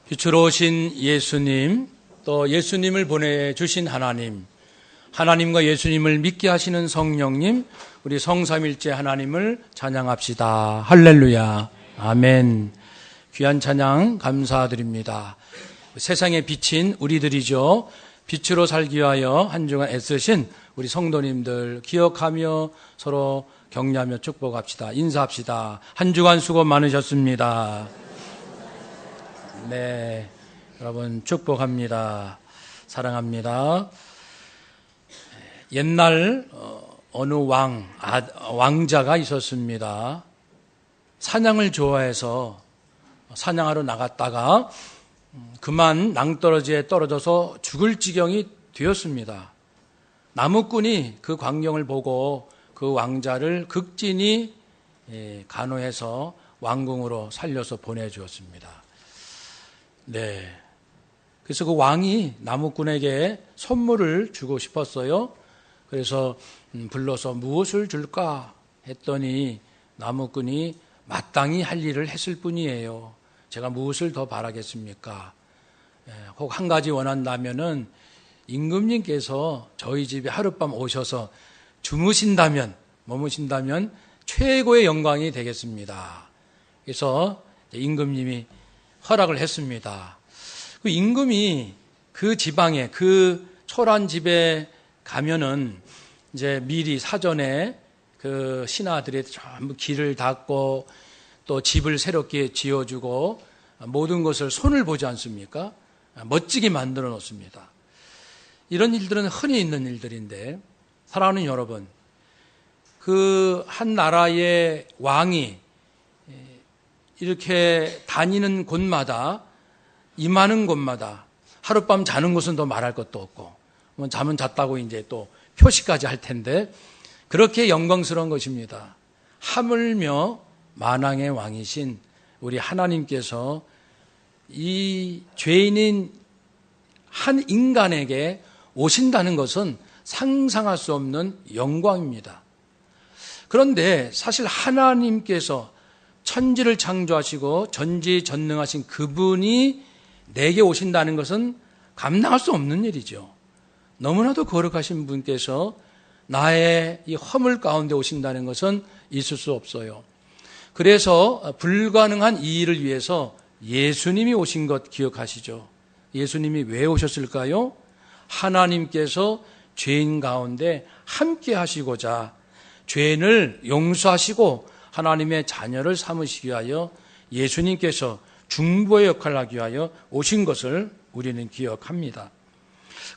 빛으로 오신 예수님, 또 예수님을 보내주신 하나님, 하나님과 예수님을 믿게 하시는 성령님, 우리 성삼일째 하나님을 찬양합시다. 할렐루야. 아멘. 귀한 찬양 감사드립니다. 세상에 비친 우리들이죠. 빛으로 살기 위하여 한 주간 애쓰신 우리 성도님들 기억하며 서로 격려하며 축복합시다. 인사합시다. 한 주간 수고 많으셨습니다. 네, 여러분 축복합니다. 사랑합니다. 옛날 어느 왕자가 있었습니다. 사냥을 좋아해서 사냥하러 나갔다가 그만 낭떠러지에 떨어져서 죽을 지경이 되었습니다. 나무꾼이 그 광경을 보고 그 왕자를 극진히 간호해서 왕궁으로 살려서 보내주었습니다. 네. 그래서 그 왕이 나무꾼에게 선물을 주고 싶었어요. 그래서 불러서 무엇을 줄까 했더니 나무꾼이 마땅히 할 일을 했을 뿐이에요. 제가 무엇을 더 바라겠습니까? 혹 한 가지 원한다면은 임금님께서 저희 집에 하룻밤 오셔서 머무신다면 최고의 영광이 되겠습니다. 그래서 임금님이 허락을 했습니다. 그 임금이 그 지방에 그 초란 집에 가면은 이제 미리 사전에 그 신하들이 전부 길을 닦고 또 집을 새롭게 지어주고 모든 것을 손을 보지 않습니까? 멋지게 만들어 놓습니다. 이런 일들은 흔히 있는 일들인데 사랑하는 여러분, 그 한 나라의 왕이 이렇게 다니는 곳마다 임하는 곳마다 하룻밤 자는 곳은 더 말할 것도 없고 잠은 잤다고 이제 또 표시까지 할 텐데 그렇게 영광스러운 것입니다. 하물며 만왕의 왕이신 우리 하나님께서 이 죄인인 한 인간에게 오신다는 것은 상상할 수 없는 영광입니다. 그런데 사실 하나님께서 천지를 창조하시고 전지전능하신 그분이 내게 오신다는 것은 감당할 수 없는 일이죠. 너무나도 거룩하신 분께서 나의 이 허물 가운데 오신다는 것은 있을 수 없어요. 그래서 불가능한 이 일을 위해서 예수님이 오신 것 기억하시죠? 예수님이 왜 오셨을까요? 하나님께서 죄인 가운데 함께 하시고자 죄인을 용서하시고 하나님의 자녀를 삼으시기 위하여 예수님께서 중보의 역할을 하기 위하여 오신 것을 우리는 기억합니다.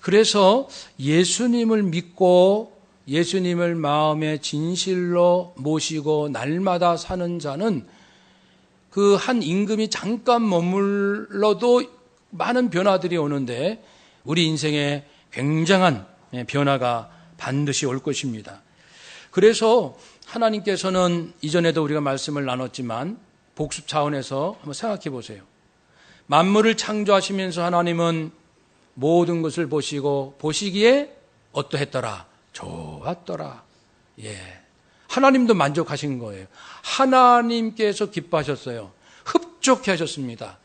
그래서 예수님을 믿고 예수님을 마음의 진실로 모시고 날마다 사는 자는 그 한 임금이 잠깐 머물러도 많은 변화들이 오는데 우리 인생에 굉장한 변화가 반드시 올 것입니다. 그래서 하나님께서는 이전에도 우리가 말씀을 나눴지만 복습 차원에서 한번 생각해 보세요. 만물을 창조하시면서 하나님은 모든 것을 보시기에 어떠했더라? 좋았더라. 예. 하나님도 만족하신 거예요. 하나님께서 기뻐하셨어요. 흡족해 하셨습니다.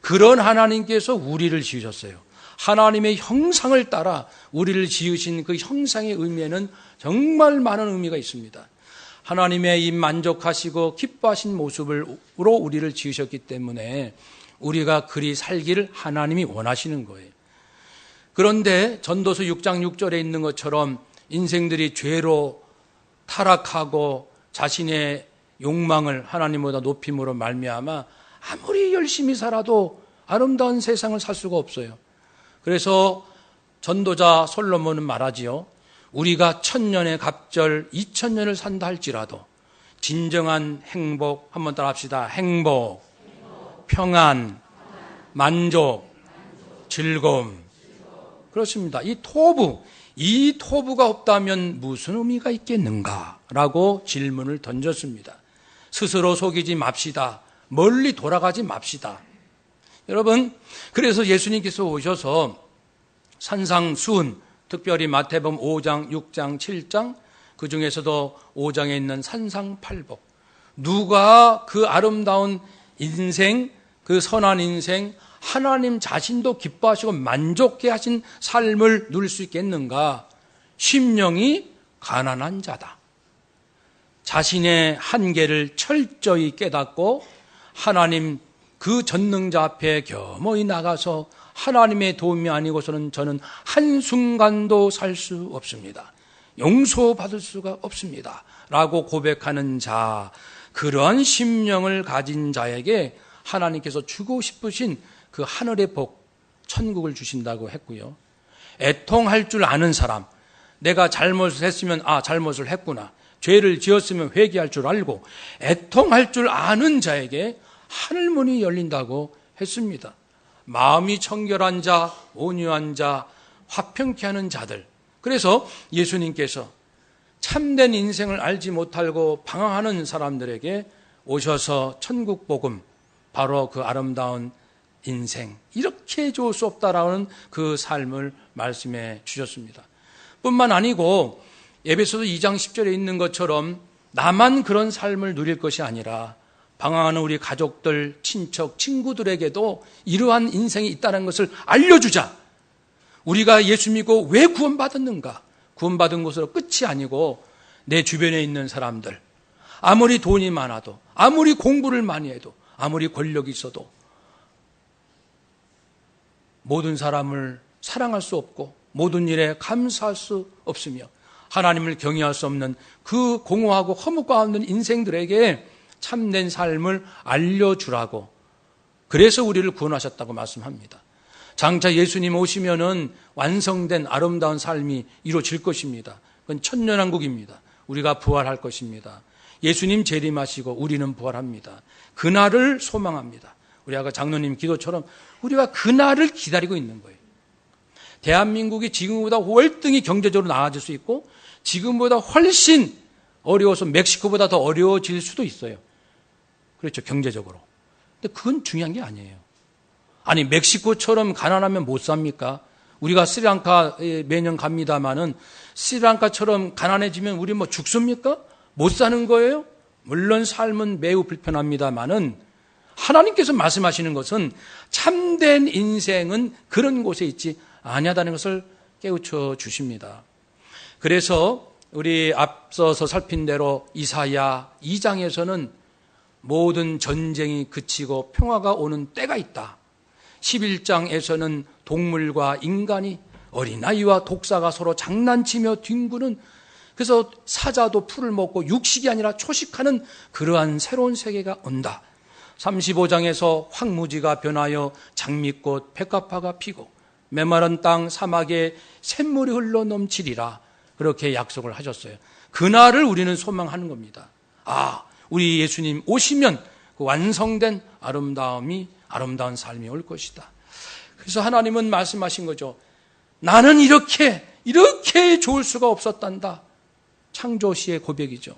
그런 하나님께서 우리를 지으셨어요. 하나님의 형상을 따라 우리를 지으신 그 형상의 의미에는 정말 많은 의미가 있습니다. 하나님의 이 만족하시고 기뻐하신 모습으로 우리를 지으셨기 때문에 우리가 그리 살기를 하나님이 원하시는 거예요. 그런데 전도서 6장 6절에 있는 것처럼 인생들이 죄로 타락하고 자신의 욕망을 하나님보다 높임으로 말미암아 아무리 열심히 살아도 아름다운 세상을 살 수가 없어요. 그래서 전도자 솔로몬은 말하지요. 우리가 1000년의 갑절 2000년을 산다 할지라도 진정한 행복, 한번 따라 합시다. 행복, 평안, 만족, 즐거움. 그렇습니다. 이 토부가 없다면 무슨 의미가 있겠는가라고 질문을 던졌습니다. 스스로 속이지 맙시다. 멀리 돌아가지 맙시다. 여러분, 그래서 예수님께서 오셔서 산상수훈, 특별히 마태복음 5장, 6장, 7장, 그 중에서도 5장에 있는 산상팔복, 누가 그 아름다운 인생 그 선한 인생, 하나님 자신도 기뻐하시고 만족해 하신 삶을 누릴 수 있겠는가? 심령이 가난한 자다. 자신의 한계를 철저히 깨닫고 하나님 그 전능자 앞에 겸허히 나가서 하나님의 도움이 아니고서는 저는 한순간도 살 수 없습니다. 용서받을 수가 없습니다. 라고 고백하는 자, 그러한 심령을 가진 자에게 하나님께서 주고 싶으신 그 하늘의 복, 천국을 주신다고 했고요. 애통할 줄 아는 사람, 내가 잘못을 했으면 잘못을 했구나, 죄를 지었으면 회개할 줄 알고 애통할 줄 아는 자에게 하늘문이 열린다고 했습니다. 마음이 청결한 자, 온유한 자, 화평케 하는 자들. 그래서 예수님께서 참된 인생을 알지 못하고 방황하는 사람들에게 오셔서 천국 복음, 바로 그 아름다운 인생, 이렇게 좋을 수 없다라는 그 삶을 말씀해 주셨습니다. 뿐만 아니고 에베소서 2장 10절에 있는 것처럼 나만 그런 삶을 누릴 것이 아니라 방황하는 우리 가족들, 친척, 친구들에게도 이러한 인생이 있다는 것을 알려주자. 우리가 예수 믿고 왜 구원받았는가? 구원받은 것으로 끝이 아니고 내 주변에 있는 사람들, 아무리 돈이 많아도, 아무리 공부를 많이 해도, 아무리 권력이 있어도 모든 사람을 사랑할 수 없고 모든 일에 감사할 수 없으며 하나님을 경외할 수 없는 그 공허하고 허무가 없는 인생들에게 참된 삶을 알려주라고, 그래서 우리를 구원하셨다고 말씀합니다. 장차 예수님 오시면은 완성된 아름다운 삶이 이루어질 것입니다. 그건 천년왕국입니다. 우리가 부활할 것입니다. 예수님 재림하시고 우리는 부활합니다. 그날을 소망합니다. 우리 아까 장로님 기도처럼 우리가 그날을 기다리고 있는 거예요. 대한민국이 지금보다 월등히 경제적으로 나아질 수 있고 지금보다 훨씬 어려워서 멕시코보다 더 어려워질 수도 있어요. 그렇죠, 경제적으로. 근데 그건 중요한 게 아니에요. 아니, 멕시코처럼 가난하면 못 삽니까? 우리가 스리랑카 매년 갑니다마는 스리랑카처럼 가난해지면 우리 뭐 죽습니까? 못 사는 거예요? 물론 삶은 매우 불편합니다마는 하나님께서 말씀하시는 것은 참된 인생은 그런 곳에 있지 아니하다는 것을 깨우쳐 주십니다. 그래서 우리 앞서서 살핀 대로 이사야 2장에서는 모든 전쟁이 그치고 평화가 오는 때가 있다. 11장에서는 동물과 인간이, 어린아이와 독사가 서로 장난치며 뒹구는, 그래서 사자도 풀을 먹고 육식이 아니라 초식하는 그러한 새로운 세계가 온다. 35장에서 황무지가 변하여 장미꽃, 백합화가 피고 메마른 땅 사막에 샘물이 흘러 넘치리라. 그렇게 약속을 하셨어요. 그날을 우리는 소망하는 겁니다. 우리 예수님 오시면 그 완성된 아름다운 삶이 올 것이다. 그래서 하나님은 말씀하신 거죠. 나는 이렇게 좋을 수가 없었단다. 창조 시의 고백이죠.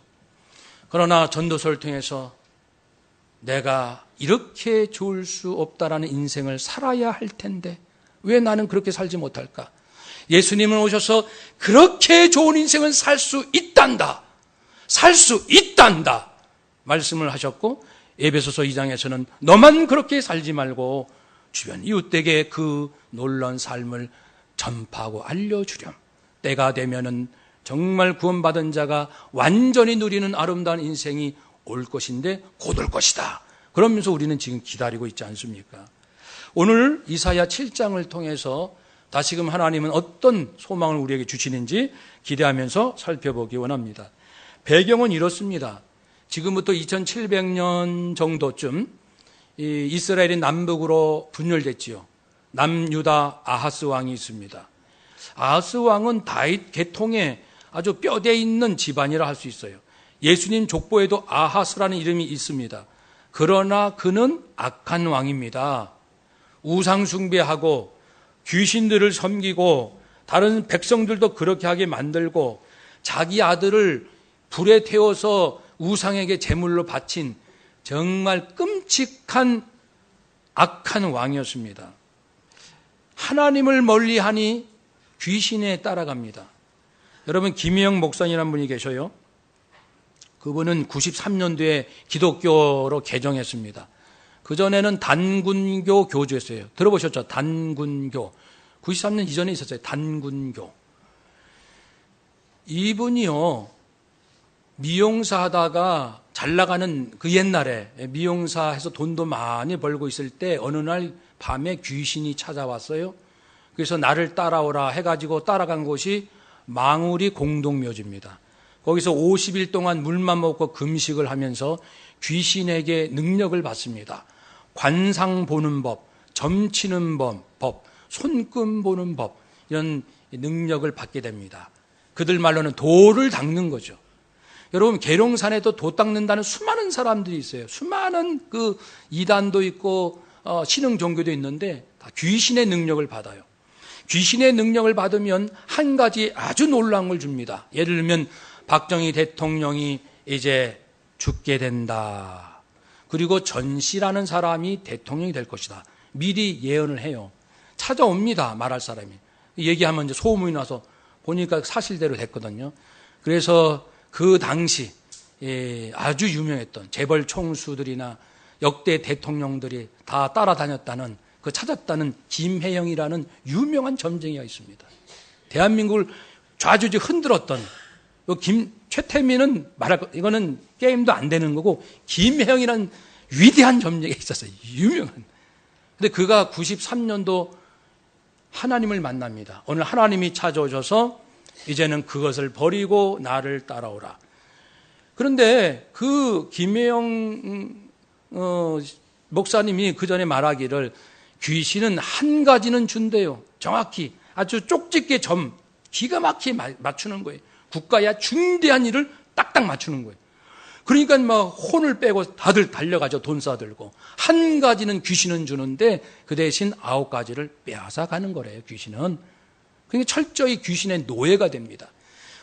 그러나 전도서를 통해서 내가 이렇게 좋을 수 없다라는 인생을 살아야 할 텐데 왜 나는 그렇게 살지 못할까? 예수님은 오셔서 그렇게 좋은 인생은 살 수 있단다. 살 수 있단다. 말씀을 하셨고 에베소서 2장에서는 너만 그렇게 살지 말고 주변 이웃에게 그 놀라운 삶을 전파하고 알려주렴. 때가 되면은 정말 구원받은 자가 완전히 누리는 아름다운 인생이 올 것인데 곧 올 것이다. 그러면서 우리는 지금 기다리고 있지 않습니까? 오늘 이사야 7장을 통해서 다시금 하나님은 어떤 소망을 우리에게 주시는지 기대하면서 살펴보기 원합니다. 배경은 이렇습니다. 지금부터 2700년 정도쯤 이스라엘이 남북으로 분열됐지요. 남유다 아하스 왕이 있습니다. 아하스 왕은 다윗 계통의 아주 뼈대 있는 집안이라 할 수 있어요. 예수님 족보에도 아하스라는 이름이 있습니다. 그러나 그는 악한 왕입니다. 우상 숭배하고 귀신들을 섬기고 다른 백성들도 그렇게 하게 만들고 자기 아들을 불에 태워서 우상에게 제물로 바친 정말 끔찍한 악한 왕이었습니다. 하나님을 멀리하니 귀신에 따라갑니다. 여러분, 김희영 목사님이라는 분이 계셔요. 그분은 93년도에 기독교로 개종했습니다. 그전에는 단군교 교주였어요. 들어보셨죠? 단군교. 93년 이전에 있었어요. 단군교. 이분이요, 미용사 하다가 잘 나가는 그 옛날에 미용사 해서 돈도 많이 벌고 있을 때 어느 날 밤에 귀신이 찾아왔어요. 그래서 나를 따라오라 해가지고 따라간 곳이 망우리 공동묘지입니다. 거기서 50일 동안 물만 먹고 금식을 하면서 귀신에게 능력을 받습니다. 관상 보는 법, 점치는 법, 손금 보는 법, 이런 능력을 받게 됩니다. 그들 말로는 도를 닦는 거죠. 여러분, 계룡산에도 도 닦는다는 수많은 사람들이 있어요. 수많은 그 이단도 있고 신흥 종교도 있는데 다 귀신의 능력을 받아요. 귀신의 능력을 받으면 한 가지 아주 놀라운 걸 줍니다. 예를 들면 박정희 대통령이 이제 죽게 된다. 그리고 전씨라는 사람이 대통령이 될 것이다. 미리 예언을 해요. 찾아옵니다. 말할 사람이. 얘기하면 이제 소문이 나서 보니까 사실대로 됐거든요. 그래서 그 당시 아주 유명했던 재벌 총수들이나 역대 대통령들이 다 따라다녔다는, 그 찾았다는 김혜영이라는 유명한 점쟁이가 있습니다. 대한민국을 좌지우지 흔들었던 최태민은 말할 거, 이거는 게임도 안 되는 거고, 김혜영이라는 위대한 점쟁이가 있었어요. 유명한. 근데 그가 93년도 하나님을 만납니다. 오늘 하나님이 찾아오셔서 이제는 그것을 버리고 나를 따라오라. 그런데 그 김혜영 목사님이 그 전에 말하기를 귀신은 한 가지는 준대요. 정확히 아주 쪽집게 점 기가 막히게 맞추는 거예요. 국가야 중대한 일을 딱딱 맞추는 거예요. 그러니까 막 혼을 빼고 다들 달려가죠. 돈 싸들고. 한 가지는 귀신은 주는데 그 대신 9가지를 빼앗아 가는 거래요. 귀신은. 그러니까 철저히 귀신의 노예가 됩니다.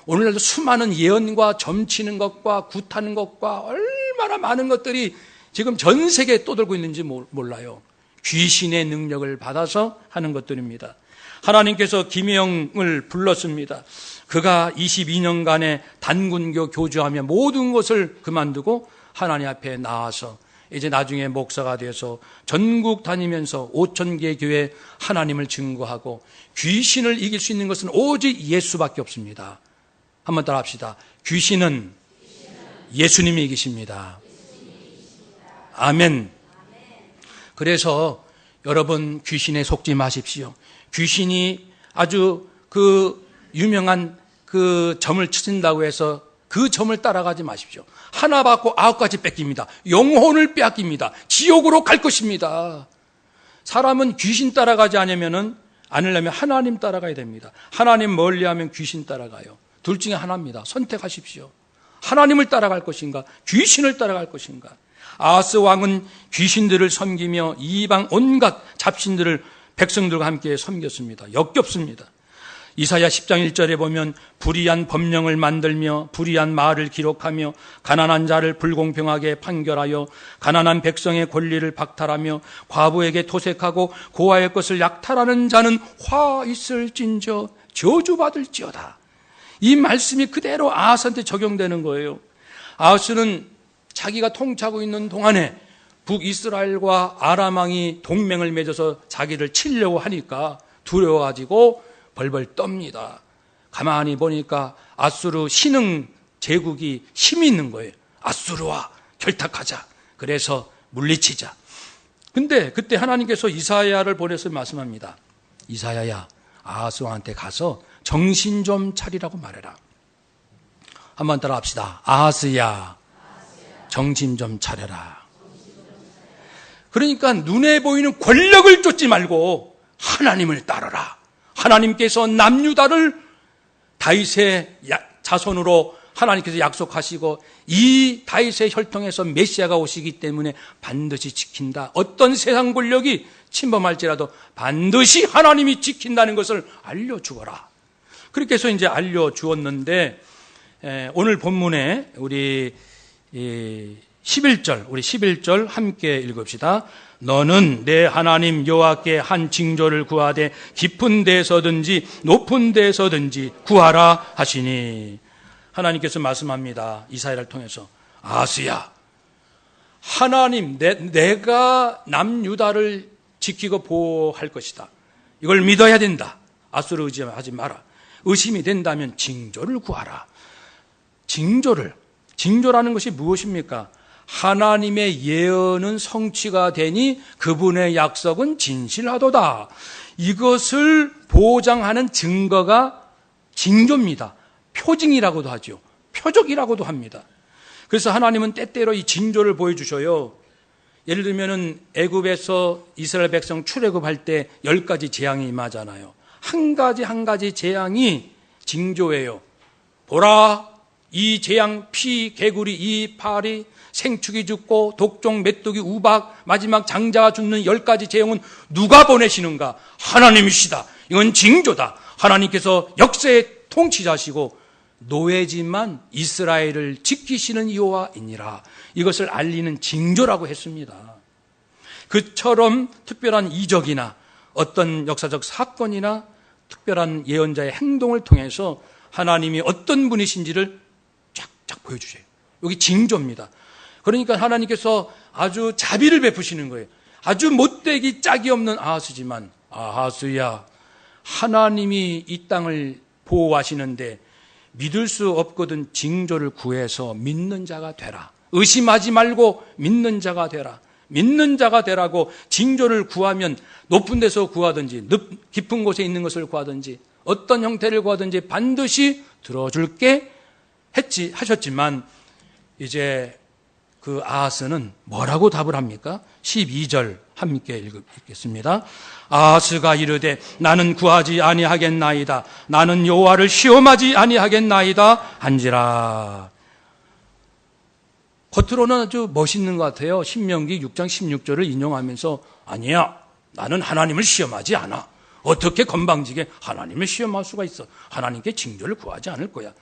오늘날도 수많은 예언과 점치는 것과 굿하는 것과 얼마나 많은 것들이 지금 전 세계에 떠돌고 있는지 몰라요. 귀신의 능력을 받아서 하는 것들입니다. 하나님께서 김혜영을 불렀습니다. 그가 22년간의 단군교 교주하며 모든 것을 그만두고 하나님 앞에 나와서 이제 나중에 목사가 되어서 전국 다니면서 5,000개 교회 하나님을 증거하고 귀신을 이길 수 있는 것은 오직 예수밖에 없습니다. 한번 따라 합시다. 귀신은 예수님이 이기십니다. 아멘. 그래서 여러분 귀신에 속지 마십시오. 귀신이 아주 그 유명한 그 점을 치신다고 해서 그 점을 따라가지 마십시오. 하나 받고 9가지 뺏깁니다. 영혼을 빼앗깁니다. 지옥으로 갈 것입니다. 사람은 귀신 따라가지 않으려면 하나님 따라가야 됩니다. 하나님 멀리하면 귀신 따라가요. 둘 중에 하나입니다. 선택하십시오. 하나님을 따라갈 것인가, 귀신을 따라갈 것인가. 아하스 왕은 귀신들을 섬기며 이방 온갖 잡신들을 백성들과 함께 섬겼습니다. 역겹습니다. 이사야 10장 1절에 보면 불의한 법령을 만들며 불의한 말을 기록하며 가난한 자를 불공평하게 판결하여 가난한 백성의 권리를 박탈하며 과부에게 토색하고 고아의 것을 약탈하는 자는 화 있을진저 저주받을지어다. 이 말씀이 그대로 아하스한테 적용되는 거예요. 아하스는 자기가 통치하고 있는 동안에 북이스라엘과 아람 왕이 동맹을 맺어서 자기를 치려고 하니까 두려워가지고 벌벌 떱니다. 가만히 보니까 아수르 신흥 제국이 힘이 있는 거예요. 아수르와 결탁하자. 그래서 물리치자. 근데 그때 하나님께서 이사야를 보내서 말씀합니다. 이사야야, 아하스 왕한테 가서 정신 좀 차리라고 말해라. 한번 따라 합시다. 아하스야, 정신 좀 차려라. 그러니까 눈에 보이는 권력을 쫓지 말고 하나님을 따르라. 하나님께서 남유다를 다윗의 자손으로 하나님께서 약속하시고 이 다윗의 혈통에서 메시아가 오시기 때문에 반드시 지킨다. 어떤 세상 권력이 침범할지라도 반드시 하나님이 지킨다는 것을 알려주어라. 그렇게 해서 이제 알려주었는데 오늘 본문에 우리 11절 함께 읽읍시다. 너는 내 하나님 여호와께 한 징조를 구하되 깊은 데서든지 높은 데서든지 구하라 하시니. 하나님께서 말씀합니다. 이사야를 통해서 아하스야, 하나님, 내가 남유다를 지키고 보호할 것이다. 이걸 믿어야 된다. 아수르 의지하지 마라. 의심이 된다면 징조를 구하라. 징조라는 것이 무엇입니까? 하나님의 예언은 성취가 되니 그분의 약속은 진실하도다. 이것을 보장하는 증거가 징조입니다. 표징이라고도 하죠. 표적이라고도 합니다. 그래서 하나님은 때때로 이 징조를 보여주셔요. 예를 들면은 애굽에서 이스라엘 백성 출애굽할 때 10가지 재앙이 임하잖아요. 한 가지 재앙이 징조예요. 보라, 이 재앙, 피, 개구리, 이 파리, 생축이 죽고 독종, 메뚜기, 우박, 마지막 장자가 죽는 10가지 재앙은 누가 보내시는가? 하나님이시다. 이건 징조다. 하나님께서 역사의 통치자시고 노예지만 이스라엘을 지키시는 여호와이니라. 이것을 알리는 징조라고 했습니다. 그처럼 특별한 이적이나 어떤 역사적 사건이나 특별한 예언자의 행동을 통해서 하나님이 어떤 분이신지를 쫙쫙 보여주세요. 여기 징조입니다. 그러니까 하나님께서 아주 자비를 베푸시는 거예요. 아주 못되기 짝이 없는 아하스지만, 아하스야, 하나님이 이 땅을 보호하시는데 믿을 수 없거든 징조를 구해서 믿는 자가 되라. 의심하지 말고 믿는 자가 되라. 믿는 자가 되라고 징조를 구하면 높은 데서 구하든지 깊은 곳에 있는 것을 구하든지 어떤 형태를 구하든지 반드시 들어줄게 하셨지만 이제 그 아하스는 뭐라고 답을 합니까? 12절 함께 읽겠습니다. 아하스가 이르되 나는 구하지 아니하겠나이다. 나는 여호와를 시험하지 아니하겠나이다 한지라. 겉으로는 아주 멋있는 것 같아요. 신명기 6장 16절을 인용하면서 아니야, 나는 하나님을 시험하지 않아. 어떻게 건방지게 하나님을 시험할 수가 있어. 하나님께 징조를 구하지 않을 거야.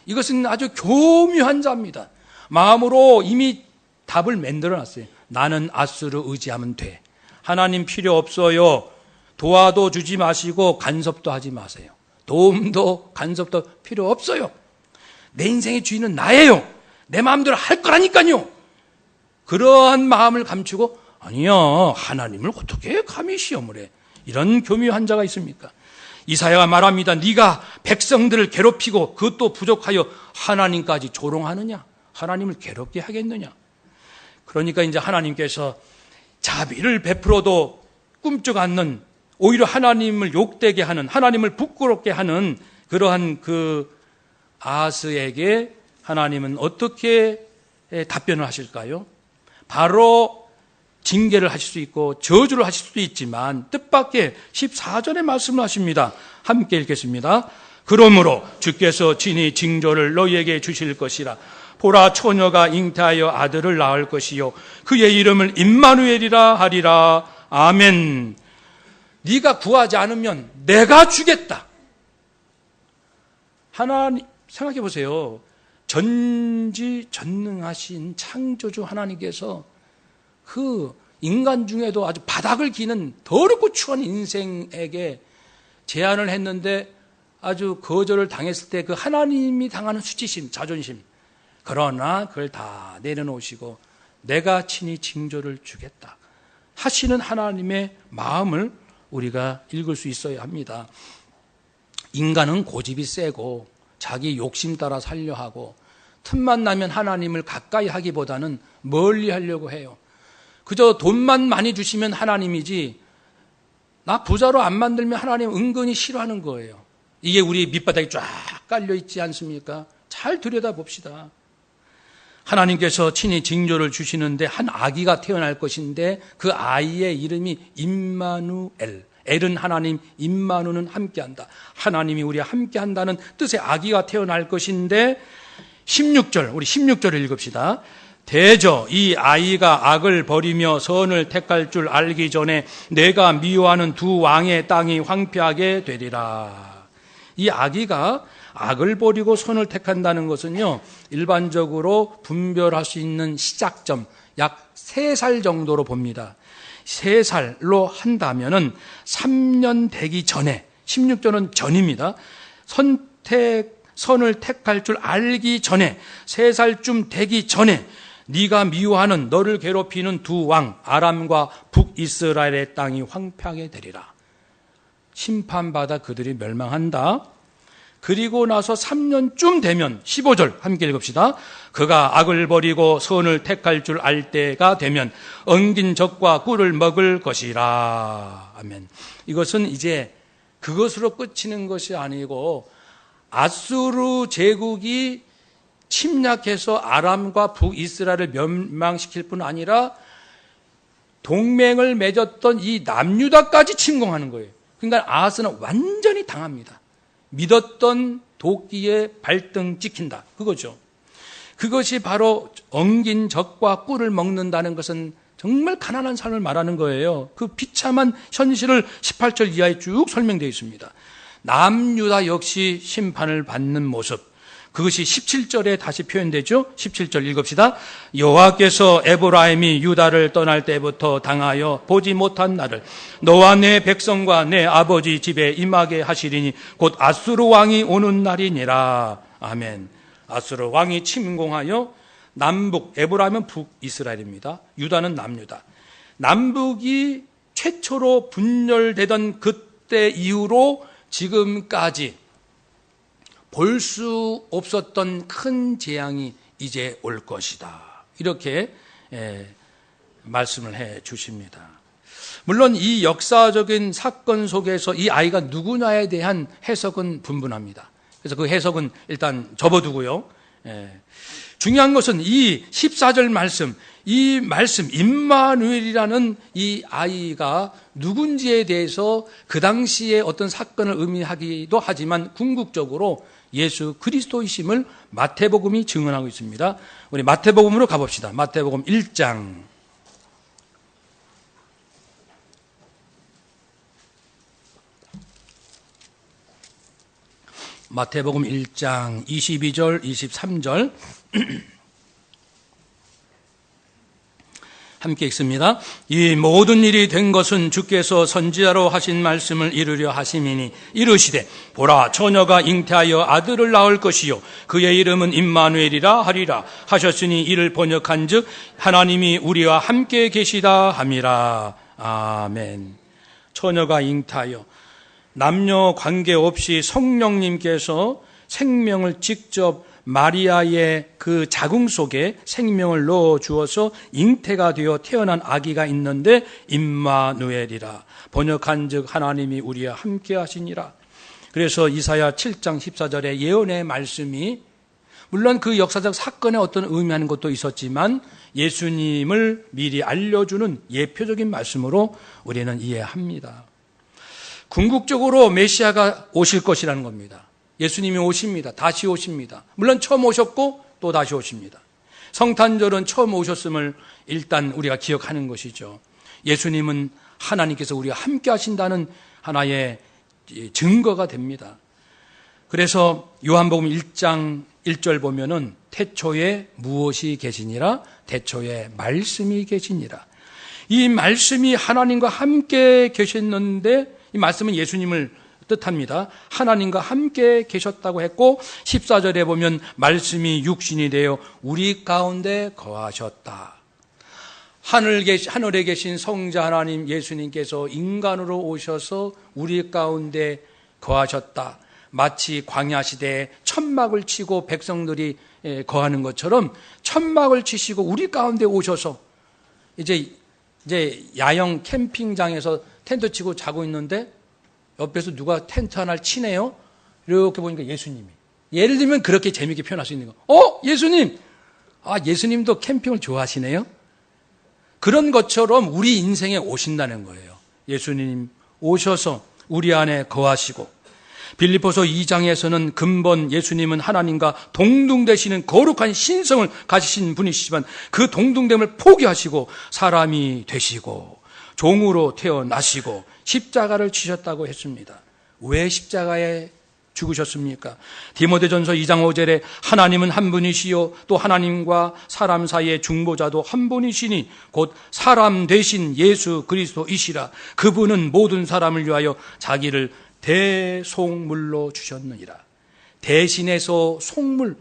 이것은 아주 교묘한 자입니다. 마음으로 이미 답을 만들어놨어요. 나는 아수르 의지하면 돼. 하나님 필요 없어요. 도와도 주지 마시고 간섭도 하지 마세요. 도움도 간섭도 필요 없어요. 내 인생의 주인은 나예요. 내 마음대로 할 거라니까요. 그러한 마음을 감추고 아니야, 하나님을 어떻게 감히 시험을 해. 이런 교묘한 자가 있습니까? 이사야가 말합니다. 네가 백성들을 괴롭히고 그것도 부족하여 하나님까지 조롱하느냐? 하나님을 괴롭게 하겠느냐? 그러니까 이제 하나님께서 자비를 베풀어도 꿈쩍 않는, 오히려 하나님을 욕되게 하는, 하나님을 부끄럽게 하는 그러한 그 아하스에게 하나님은 어떻게 답변을 하실까요? 바로 징계를 하실 수 있고 저주를 하실 수도 있지만 뜻밖의 14절의 말씀을 하십니다. 함께 읽겠습니다. 그러므로 주께서 친히 징조를 너희에게 주실 것이라. 보라, 처녀가 잉태하여 아들을 낳을 것이요 그의 이름을 임마누엘이라 하리라. 아멘. 네가 구하지 않으면 내가 주겠다. 하나님, 생각해 보세요. 전지전능하신 창조주 하나님께서 그 인간 중에도 아주 바닥을 기는 더럽고 추한 인생에게 제안을 했는데 아주 거절을 당했을 때 그 하나님이 당하는 수치심, 자존심, 그러나 그걸 다 내려놓으시고 내가 친히 징조를 주겠다 하시는 하나님의 마음을 우리가 읽을 수 있어야 합니다. 인간은 고집이 세고 자기 욕심 따라 살려 하고 틈만 나면 하나님을 가까이 하기보다는 멀리 하려고 해요. 그저 돈만 많이 주시면 하나님이지 나 부자로 안 만들면 하나님 은근히 싫어하는 거예요. 이게 우리 밑바닥에 쫙 깔려 있지 않습니까? 잘 들여다봅시다. 하나님께서 친히 징조를 주시는데 한 아기가 태어날 것인데 그 아이의 이름이 임마누엘. 엘은 하나님, 임마누는 함께한다. 하나님이 우리와 함께한다는 뜻의 아기가 태어날 것인데 16절, 우리 16절을 읽읍시다. 대저 이 아이가 악을 버리며 선을 택할 줄 알기 전에 내가 미워하는 두 왕의 땅이 황폐하게 되리라. 이 아기가 악을 버리고 선을 택한다는 것은요, 일반적으로 분별할 수 있는 시작점 약 3살 정도로 봅니다. 3살로 한다면은 3년 되기 전에, 16절은 전입니다. 선을 택할 줄 알기 전에, 3살쯤 되기 전에 네가 미워하는 너를 괴롭히는 두 왕 아람과 북이스라엘의 땅이 황폐하게 되리라. 심판받아 그들이 멸망한다. 그리고 나서 3년쯤 되면 15절 함께 읽읍시다. 그가 악을 버리고 선을 택할 줄 알 때가 되면 엉긴 적과 꿀을 먹을 것이라. 아멘. 이것은 이제 그것으로 끝이는 것이 아니고 아수르 제국이 침략해서 아람과 북이스라엘을 멸망시킬 뿐 아니라 동맹을 맺었던 이 남유다까지 침공하는 거예요. 그러니까 아하스는 완전히 당합니다. 믿었던 도끼에 발등 찍힌다. 그거죠. 그것이 바로 엉긴 젖과 꿀을 먹는다는 것은 정말 가난한 삶을 말하는 거예요. 그 비참한 현실을 18절 이하에 쭉 설명되어 있습니다. 남유다 역시 심판을 받는 모습. 그것이 17절에 다시 표현되죠. 17절 읽읍시다. 여호와께서 에브라임이 유다를 떠날 때부터 당하여 보지 못한 나를 너와 내 백성과 내 아버지 집에 임하게 하시리니 곧 아수르 왕이 오는 날이니라. 아멘. 아수르 왕이 침공하여 남북, 에브라임은 북이스라엘입니다. 유다는 남유다. 남북이 최초로 분열되던 그때 이후로 지금까지 볼 수 없었던 큰 재앙이 이제 올 것이다. 이렇게 말씀을 해 주십니다. 물론 이 역사적인 사건 속에서 이 아이가 누구냐에 대한 해석은 분분합니다. 그래서 그 해석은 일단 접어두고요. 중요한 것은 이 14절 말씀, 이 말씀 임마누엘이라는 이 아이가 누군지에 대해서 그 당시에 어떤 사건을 의미하기도 하지만 궁극적으로 예수 그리스도이심을 마태복음이 증언하고 있습니다. 우리 마태복음으로 가봅시다. 마태복음 1장. 마태복음 1장 22절, 23절 함께 읽습니다. 이 모든 일이 된 것은 주께서 선지자로 하신 말씀을 이루려 하심이니 이르시되 보라 처녀가 잉태하여 아들을 낳을 것이요 그의 이름은 임마누엘이라 하리라 하셨으니 이를 번역한즉 하나님이 우리와 함께 계시다 함이라. 아멘. 처녀가 잉태하여 남녀 관계없이 성령님께서 생명을 직접 마리아의 그 자궁 속에 생명을 넣어 주어서 잉태가 되어 태어난 아기가 있는데 임마누엘이라. 번역한즉 하나님이 우리와 함께 하시니라. 그래서 이사야 7장 14절의 예언의 말씀이 물론 그 역사적 사건에 어떤 의미하는 것도 있었지만 예수님을 미리 알려주는 예표적인 말씀으로 우리는 이해합니다. 궁극적으로 메시아가 오실 것이라는 겁니다. 예수님이 오십니다. 다시 오십니다. 물론 처음 오셨고 또 다시 오십니다. 성탄절은 처음 오셨음을 일단 우리가 기억하는 것이죠. 예수님은 하나님께서 우리와 함께 하신다는 하나의 증거가 됩니다. 그래서 요한복음 1장 1절 보면은 태초에 무엇이 계시니라? 태초에 말씀이 계시니라. 이 말씀이 하나님과 함께 계셨는데 이 말씀은 예수님을 뜻합니다. 하나님과 함께 계셨다고 했고 14절에 보면 말씀이 육신이 되어 우리 가운데 거하셨다. 하늘에 계신 성자 하나님 예수님께서 인간으로 오셔서 우리 가운데 거하셨다. 마치 광야 시대에 천막을 치고 백성들이 거하는 것처럼 천막을 치시고 우리 가운데 오셔서 이제 야영 캠핑장에서 텐트 치고 자고 있는데 옆에서 누가 텐트 하나를 치네요. 이렇게 보니까 예수님이. 예를 들면 그렇게 재미있게 표현할 수 있는 거. 예수님! 예수님도 캠핑을 좋아하시네요. 그런 것처럼 우리 인생에 오신다는 거예요. 예수님 오셔서 우리 안에 거하시고 빌립보서 2장에서는 근본 예수님은 하나님과 동등되시는 거룩한 신성을 가지신 분이시지만 그 동등됨을 포기하시고 사람이 되시고 종으로 태어나시고 십자가를 치셨다고 했습니다. 왜 십자가에 죽으셨습니까? 디모데전서 2장 5절에 하나님은 한 분이시요 또 하나님과 사람 사이의 중보자도 한 분이시니 곧 사람 되신 예수 그리스도이시라. 그분은 모든 사람을 위하여 자기를 대속물로 주셨느니라. 대신해서 속물,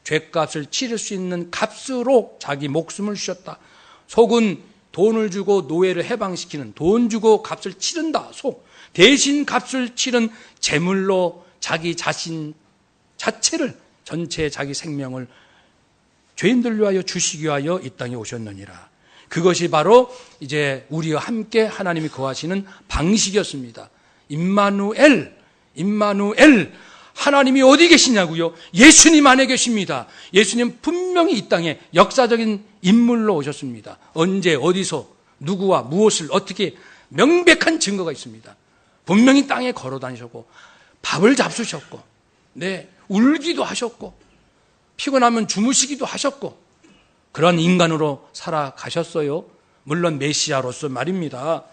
죄값을 치를 수 있는 값으로 자기 목숨을 주셨다. 속은 돈을 주고 노예를 해방시키는, 돈 주고 값을 치른다. 속. 대신 값을 치른 제물로 자기 자신 자체를, 전체 자기 생명을 죄인들 위하여 주시기 위하여 이 땅에 오셨느니라. 그것이 바로 이제 우리와 함께 하나님이 거하시는 방식이었습니다. 임마누엘, 하나님이 어디 계시냐고요? 예수님 안에 계십니다. 예수님 분명히 이 땅에 역사적인 인물로 오셨습니다. 언제, 어디서, 누구와 무엇을 어떻게, 명백한 증거가 있습니다. 분명히 땅에 걸어 다니셨고 밥을 잡수셨고, 네, 울기도 하셨고 피곤하면 주무시기도 하셨고 그런 인간으로 살아가셨어요. 물론 메시아로서 말입니다.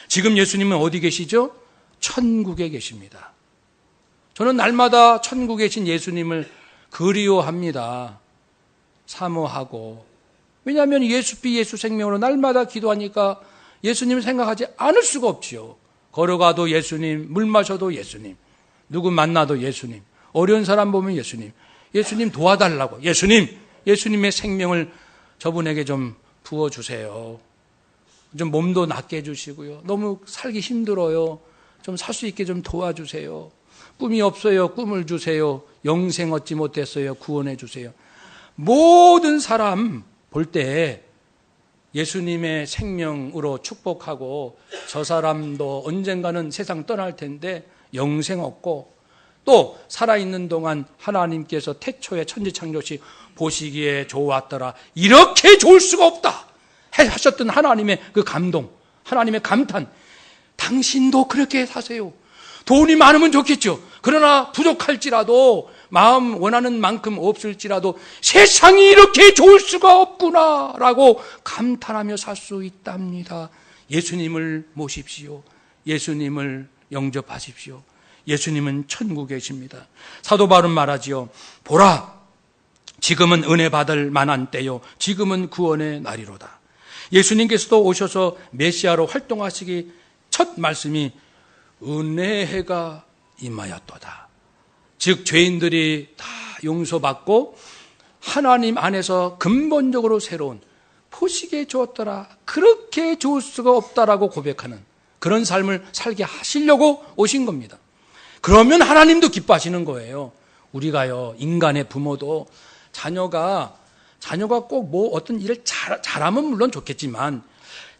지금 예수님은 어디 계시죠? 천국에 계십니다. 저는 날마다 천국에 계신 예수님을 그리워합니다. 사모하고. 왜냐하면 예수피 예수 생명으로 날마다 기도하니까 예수님을 생각하지 않을 수가 없지요. 걸어가도 예수님, 물 마셔도 예수님, 누구 만나도 예수님, 어려운 사람 보면 예수님, 예수님 도와달라고, 예수님의 생명을 저분에게 좀 부어주세요. 좀 몸도 낫게 해주시고요. 너무 살기 힘들어요. 좀 살 수 있게 좀 도와주세요. 꿈이 없어요. 꿈을 주세요. 영생 얻지 못했어요. 구원해 주세요. 모든 사람 볼 때 예수님의 생명으로 축복하고 저 사람도 언젠가는 세상 떠날 텐데 영생 얻고 또 살아있는 동안 하나님께서 태초에 천지창조시 보시기에 좋았더라. 이렇게 좋을 수가 없다 하셨던 하나님의 그 감동, 하나님의 감탄. 당신도 그렇게 사세요. 돈이 많으면 좋겠죠. 그러나 부족할지라도 마음 원하는 만큼 없을지라도 세상이 이렇게 좋을 수가 없구나라고 감탄하며 살 수 있답니다. 예수님을 모십시오. 예수님을 영접하십시오. 예수님은 천국에 계십니다. 사도 바울은 말하지요. 보라, 지금은 은혜 받을 만한 때요, 지금은 구원의 날이로다. 예수님께서도 오셔서 메시아로 활동하시기 첫 말씀이 은혜의 해가 임하였도다. 즉 죄인들이 다 용서받고 하나님 안에서 근본적으로 새로운, 보시기에 좋았더라, 그렇게 좋을 수가 없다라고 고백하는 그런 삶을 살게 하시려고 오신 겁니다. 그러면 하나님도 기뻐하시는 거예요. 우리가요, 인간의 부모도 자녀가 꼭 뭐 어떤 일을 잘하면 물론 좋겠지만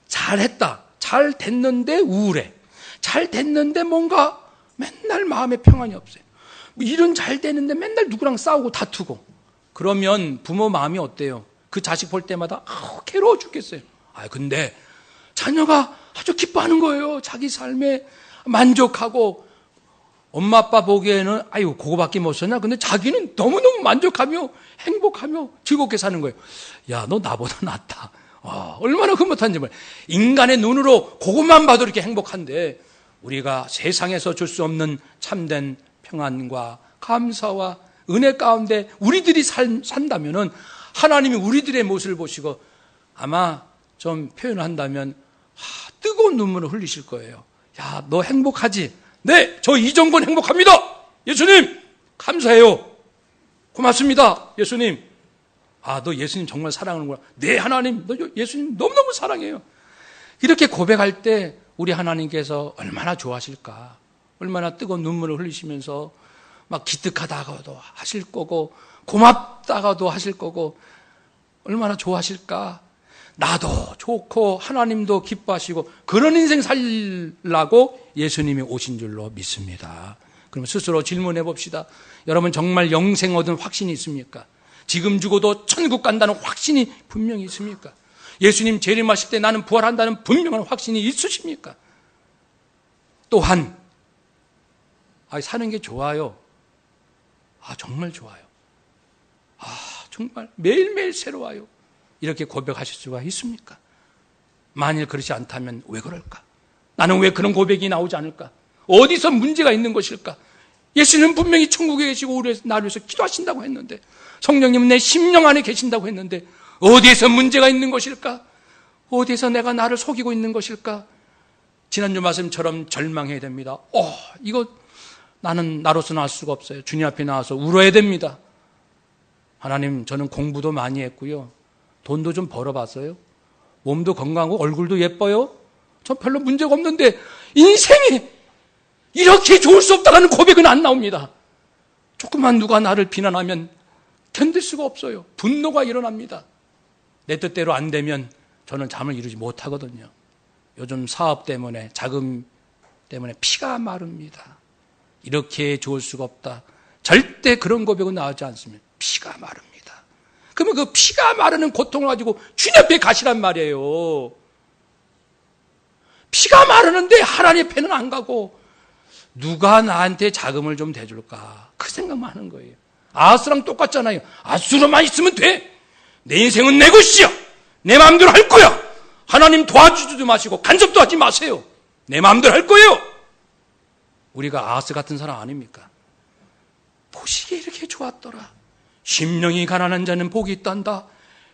잘했다, 잘 됐는데 우울해, 잘 됐는데 뭔가 맨날 마음에 평안이 없어요. 일은 잘 되는데 맨날 누구랑 싸우고 다투고. 그러면 부모 마음이 어때요? 그 자식 볼 때마다 괴로워 죽겠어요. 근데 자녀가 아주 기뻐하는 거예요. 자기 삶에 만족하고. 엄마 아빠 보기에는 그거밖에 못 썼나? 근데 자기는 너무너무 만족하며 행복하며 즐겁게 사는 거예요. 야, 너 나보다 낫다. 얼마나 흐뭇한지 몰라. 인간의 눈으로 그것만 봐도 이렇게 행복한데 우리가 세상에서 줄 수 없는 참된 평안과 감사와 은혜 가운데 우리들이 산다면은 하나님이 우리들의 모습을 보시고 아마 좀 표현을 한다면 뜨거운 눈물을 흘리실 거예요. 야, 너 행복하지? 네, 저 이정건 행복합니다. 예수님 감사해요. 고맙습니다. 예수님. 너 예수님 정말 사랑하는구나. 네, 하나님, 너 예수님 너무너무 사랑해요. 이렇게 고백할 때 우리 하나님께서 얼마나 좋아하실까. 얼마나 뜨거운 눈물을 흘리시면서 막 기특하다가도 하실 거고 고맙다가도 하실 거고 얼마나 좋아하실까. 나도 좋고 하나님도 기뻐하시고 그런 인생 살려고 예수님이 오신 줄로 믿습니다. 그럼 스스로 질문해 봅시다. 여러분 정말 영생 얻은 확신이 있습니까? 지금 죽어도 천국 간다는 확신이 분명히 있습니까? 예수님 재림하실 때 나는 부활한다는 분명한 확신이 있으십니까? 또한 사는 게 좋아요. 정말 좋아요. 정말 매일매일 새로워요. 이렇게 고백하실 수가 있습니까? 만일 그렇지 않다면 왜 그럴까? 나는 왜 그런 고백이 나오지 않을까? 어디서 문제가 있는 것일까? 예수님은 분명히 천국에 계시고 우리 나를 위해서 기도하신다고 했는데, 성령님은 내 심령 안에 계신다고 했는데 어디에서 문제가 있는 것일까? 어디에서 내가 나를 속이고 있는 것일까? 지난주 말씀처럼 절망해야 됩니다. 이거 나는 나로서는 알 수가 없어요. 주님 앞에 나와서 울어야 됩니다. 하나님, 저는 공부도 많이 했고요. 돈도 좀 벌어봤어요. 몸도 건강하고 얼굴도 예뻐요. 전 별로 문제가 없는데 인생이 이렇게 좋을 수 없다는 고백은 안 나옵니다. 조금만 누가 나를 비난하면 견딜 수가 없어요. 분노가 일어납니다. 내 뜻대로 안 되면 저는 잠을 이루지 못하거든요. 요즘 사업 때문에, 자금 때문에 피가 마릅니다. 이렇게 좋을 수가 없다. 절대 그런 고백은 나오지 않습니다. 피가 마릅니다. 그러면 그 피가 마르는 고통을 가지고 주님 앞에 가시란 말이에요. 피가 마르는데 하나님 앞에는 안 가고 누가 나한테 자금을 좀 대줄까? 그 생각만 하는 거예요. 아하스랑 똑같잖아요. 아하스로만 있으면 돼. 내 인생은 내 것이야. 내 마음대로 할 거야. 하나님 도와주지도 마시고 간섭도 하지 마세요. 내 마음대로 할 거예요. 우리가 아하스 같은 사람 아닙니까? 보시기에 이렇게 좋았더라. 심령이 가난한 자는 복이 있단다.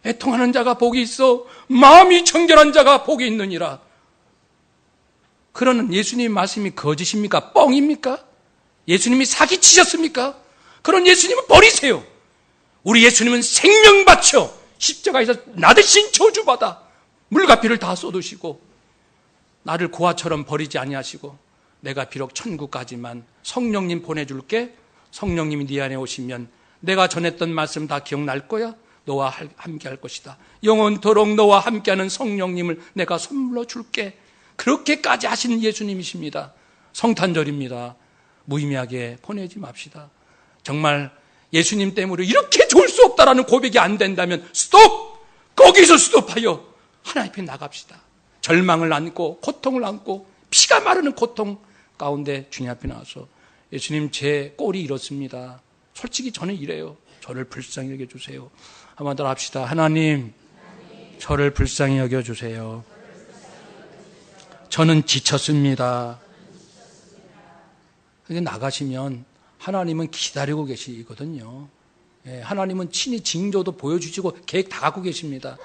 애통하는 자가 복이 있어. 마음이 청결한 자가 복이 있느니라. 그러는 예수님 말씀이 거짓입니까? 뻥입니까? 예수님이 사기치셨습니까? 그런 예수님은 버리세요. 우리 예수님은 생명 바쳐 십자가에서 나 대신 저주받아 물과 피를 다 쏟으시고 나를 고아처럼 버리지 아니하시고 내가 비록 천국 가지만 성령님 보내줄게. 성령님이 네 안에 오시면 내가 전했던 말씀 다 기억날 거야. 너와 함께 할 것이다. 영원토록 너와 함께하는 성령님을 내가 선물로 줄게. 그렇게까지 하시는 예수님이십니다. 성탄절입니다. 무의미하게 보내지 맙시다. 정말 예수님 때문에 이렇게 좋을 수 없다라는 고백이 안 된다면 스톱! 거기서 스톱하여 하나님 앞에 나갑시다. 절망을 안고 고통을 안고 피가 마르는 고통 가운데 주님 앞에 나와서 예수님, 제 꼴이 이렇습니다. 솔직히 저는 이래요. 저를 불쌍히 여겨주세요. 한번 더 합시다. 하나님, 저를 불쌍히 여겨주세요. 저는 지쳤습니다. 나가시면 하나님은 기다리고 계시거든요. 하나님은 친히 징조도 보여주시고 계획 다 갖고 계십니다.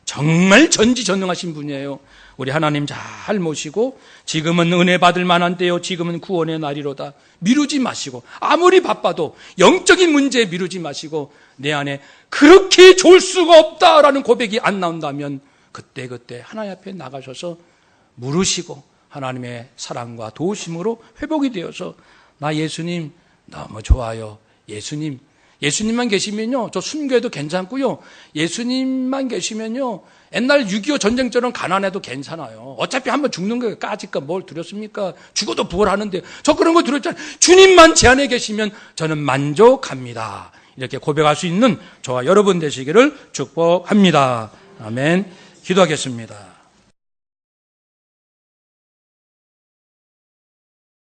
정말 전지전능하신 분이에요. 우리 하나님 잘 모시고 지금은 은혜 받을 만한 때요. 지금은 구원의 날이로다. 미루지 마시고 아무리 바빠도 영적인 문제에 미루지 마시고 내 안에 그렇게 좋을 수가 없다라는 고백이 안 나온다면 그때 하나님 앞에 나가셔서 물으시고 하나님의 사랑과 도우심으로 회복이 되어서 나 예수님 너무 좋아요. 예수님만 계시면요. 저 순교해도 괜찮고요. 예수님만 계시면요. 옛날 6.25 전쟁처럼 가난해도 괜찮아요. 어차피 한번 죽는 거예요. 까짓거 뭘 두렵습니까? 죽어도 부활하는데 저 그런 거 두렵잖아요. 주님만 제 안에 계시면 저는 만족합니다. 이렇게 고백할 수 있는 저와 여러분 되시기를 축복합니다. 아멘. 기도하겠습니다.